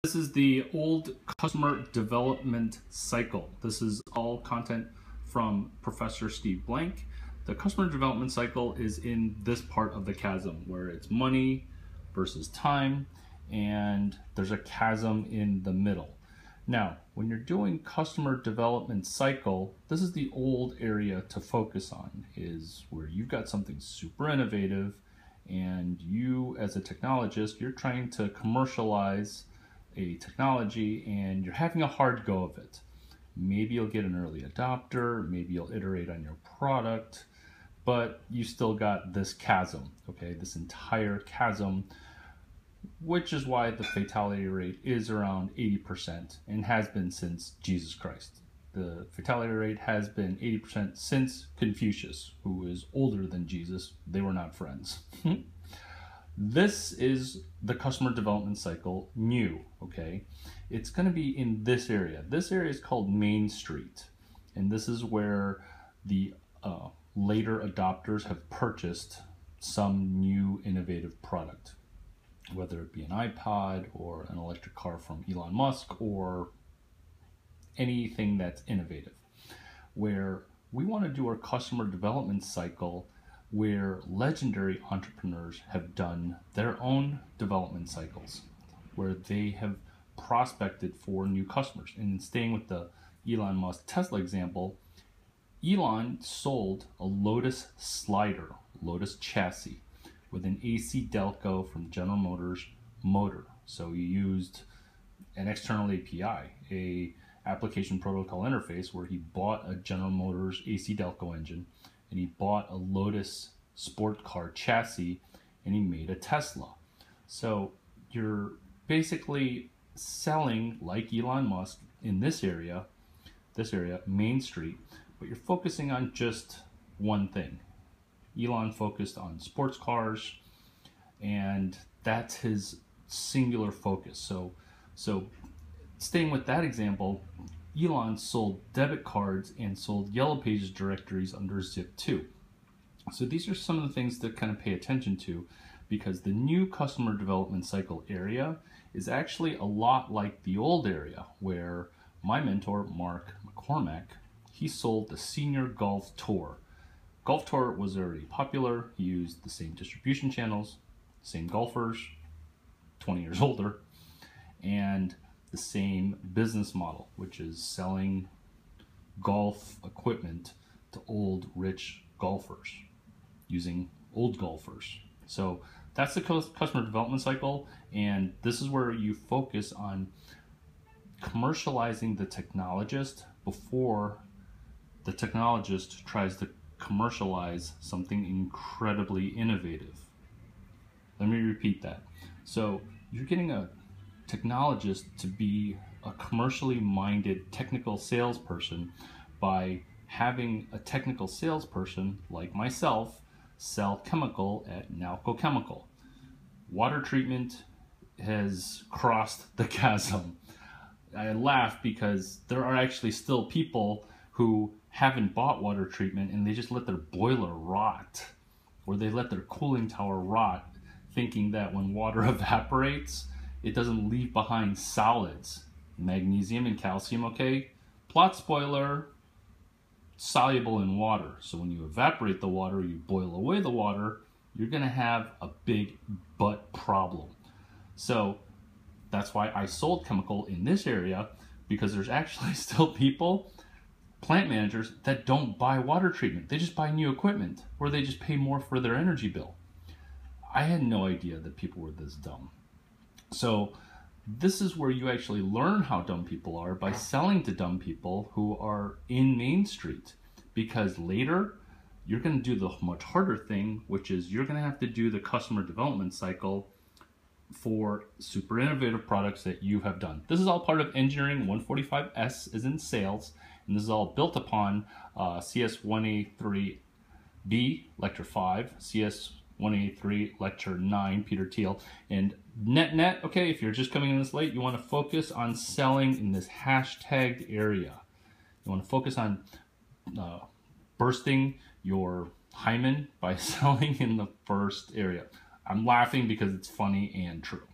This is the old customer development cycle. This is all content from Professor Steve Blank. The customer development cycle is in this part of the chasm where it's money versus time, and there's a chasm in the middle. Now, when you're doing customer development cycle, this is the old area to focus on, is where you've got something super innovative and you as a technologist, you're trying to commercialize a technology and you're having a hard go of it. Maybe you'll get an early adopter, maybe you'll iterate on your product, but you still got this chasm, okay? This entire chasm, which is why the fatality rate is around 80% and has been since Jesus Christ. The fatality rate has been 80% since Confucius, who is older than Jesus. They were not friends. This is the customer development cycle new, okay? It's going to be in this area. This area is called Main Street, and this is where the later adopters have purchased some new innovative product, whether it be an iPod or an electric car from Elon Musk or anything that's innovative, where we want to do our customer development cycle where legendary entrepreneurs have done their own development cycles, where they have prospected for new customers. And staying with the Elon Musk Tesla example, Elon sold a Lotus slider, Lotus chassis, with an AC Delco from General Motors motor. So he used an external API, a application protocol interface, where he bought a General Motors AC Delco engine and he bought a Lotus sport car chassis and he made a Tesla. So you're basically selling like Elon Musk in this area, Main Street, but you're focusing on just one thing. Elon focused on sports cars, and that's his singular focus. So staying with that example, Elon sold debit cards and sold Yellow Pages directories under Zip2. So these are some of the things to kind of pay attention to, because the new customer development cycle area is actually a lot like the old area where my mentor, Mark McCormack, he sold the Senior Golf Tour. Golf Tour was already popular. He used the same distribution channels, same golfers, 20 years older, and the same business model, which is selling golf equipment to old, rich golfers using old golfers. So that's the customer development cycle, and this is where you focus on commercializing the technologist before the technologist tries to commercialize something incredibly innovative. Let me repeat that. So you're getting a technologist to be a commercially minded technical salesperson by having a technical salesperson like myself sell chemical at Nalco Chemical. Water treatment has crossed the chasm. I laugh because there are actually still people who haven't bought water treatment and they just let their boiler rot, or they let their cooling tower rot, thinking that when water evaporates, it doesn't leave behind solids, magnesium and calcium, okay? Plot spoiler, soluble in water. So when you evaporate the water, you boil away the water, you're gonna have a big butt problem. So that's why I sold chemical in this area, because there's actually still people, plant managers, that don't buy water treatment. They just buy new equipment, or they just pay more for their energy bill. I had no idea that people were this dumb. So this is where you actually learn how dumb people are, by selling to dumb people who are in Main Street, because later you're going to do the much harder thing, which is you're going to have to do the customer development cycle for super innovative products that you have done. This is all part of Engineering 145S, is in sales, and this is all built upon CS183B, Lecture 5, CS183, Lecture 9, Peter Thiel, and net, okay, if you're just coming in this late, you want to focus on selling in this hashtagged area. You want to focus on bursting your Hymen by selling in the first area. I'm laughing because it's funny and true.